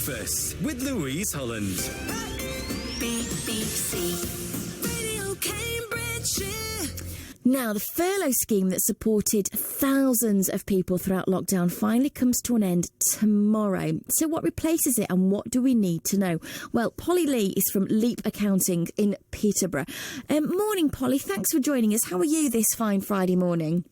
Breakfast with Louise Holland. BBC Radio Cambridgeshire. Now, the furlough scheme that supported thousands of people throughout lockdown finally comes to an end tomorrow. So what replaces it and what do we need to know? Well, Polly Lee is from Leep Accounting in Peterborough. Morning, Polly. Thanks for joining us. How are you this fine Friday morning?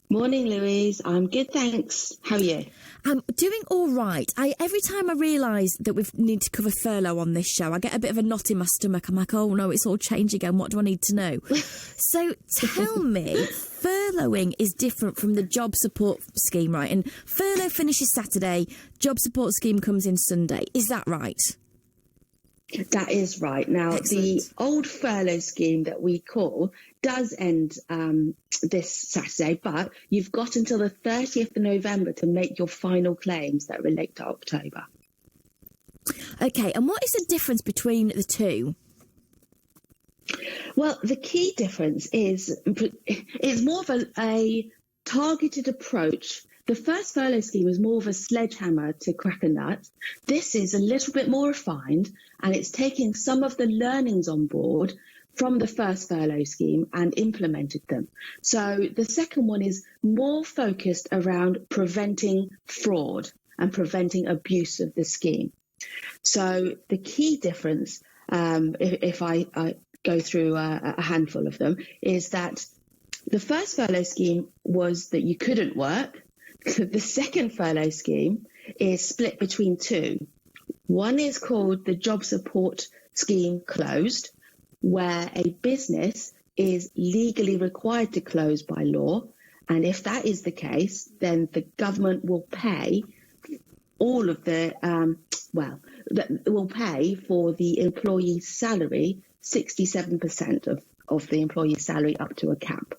Morning, Louise. I'm good, thanks. How are you? I'm doing all right. Every time I realise that we need to cover furlough on this show, I get a bit of a knot in my stomach. I'm like, oh no, it's all changed again. What do I need to know? So tell me, furloughing is different from the job support scheme, right? And furlough finishes Saturday, job support scheme comes in Sunday. Is that right? That is right. Now, Excellent. The old furlough scheme that we call does end this Saturday, but you've got until the 30th of November to make your final claims that relate to October. Okay, and what is the difference between the two? Well, the key difference is more of a targeted approach. The first furlough scheme was more of a sledgehammer to crack a nut. This is a little bit more refined, and it's taking some of the learnings on board from the first furlough scheme and implemented them. So the second one is more focused around preventing fraud and preventing abuse of the scheme. So the key difference, if I go through a handful of them, is that the first furlough scheme was that you couldn't work. The second furlough scheme is split between two. One is called the Job Support Scheme Closed, where a business is legally required to close by law. And if that is the case, then the government will pay all of will pay for the employee's salary, 67% of the employee's salary up to a cap.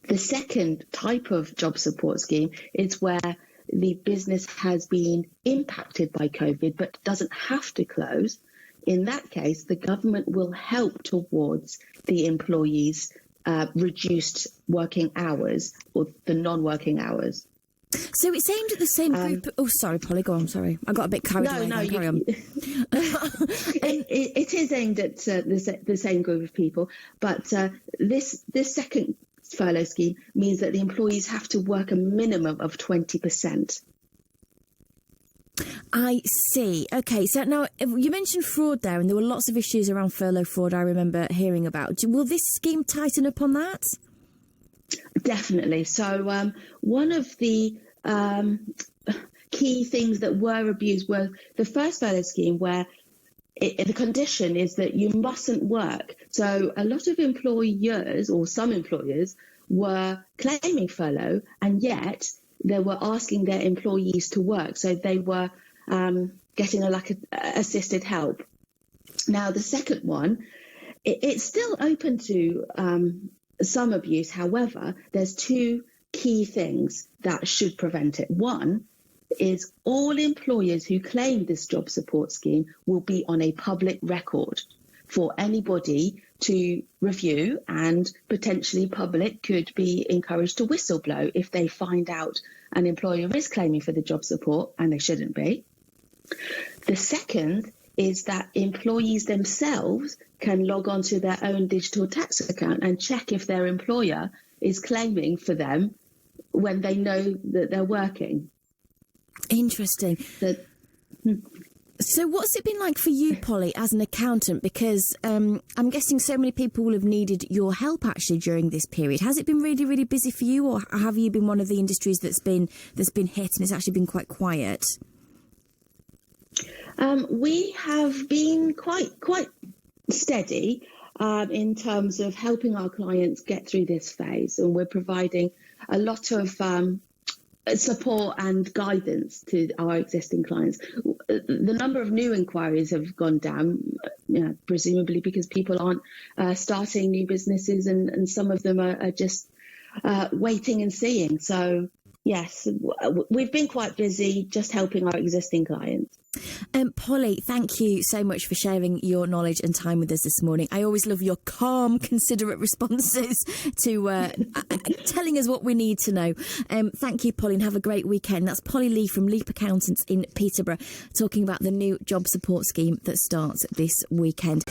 The second type of job support scheme is where the business has been impacted by COVID but doesn't have to close. In that case, the government will help towards the employees' reduced working hours or the non-working hours. So it's aimed at the same group. Oh, sorry, Polly, go on. Sorry, I got a bit carried away. No, carry on. It is aimed at the same group of people, but this second furlough scheme means that the employees have to work a minimum of 20%. I see. Okay, so now you mentioned fraud there, and there were lots of issues around furlough fraud I remember hearing about. Will this scheme tighten up on that? Definitely. So one of the key things that were abused was the first furlough scheme, where the condition is that you mustn't work. So a lot of employers, or some employers, were claiming furlough, and yet they were asking their employees to work. So they were getting assisted help. Now, the second one, it's still open to some abuse. However, there's two key things that should prevent it. One is all employers who claim this job support scheme will be on a public record for anybody to review, and potentially public could be encouraged to whistleblow if they find out an employer is claiming for the job support and they shouldn't be. The second is that employees themselves can log on to their own digital tax account and check if their employer is claiming for them when they know that they're working. Interesting. So what's it been like for you, Polly, as an accountant? Because I'm guessing so many people will have needed your help actually during this period. Has it been really, really busy for you, or have you been one of the industries that's been hit and it's actually been quite quiet? We have been quite steady in terms of helping our clients get through this phase, and we're providing a lot of support and guidance to our existing clients. The number of new inquiries have gone down, presumably because people aren't starting new businesses, and some of them are just waiting and seeing. So yes, we've been quite busy just helping our existing clients. Polly, thank you so much for sharing your knowledge and time with us this morning. I always love your calm, considerate responses to telling us what we need to know. Thank you, Polly, and have a great weekend. That's Polly Lee from Leep Accountants in Peterborough, talking about the new job support scheme that starts this weekend.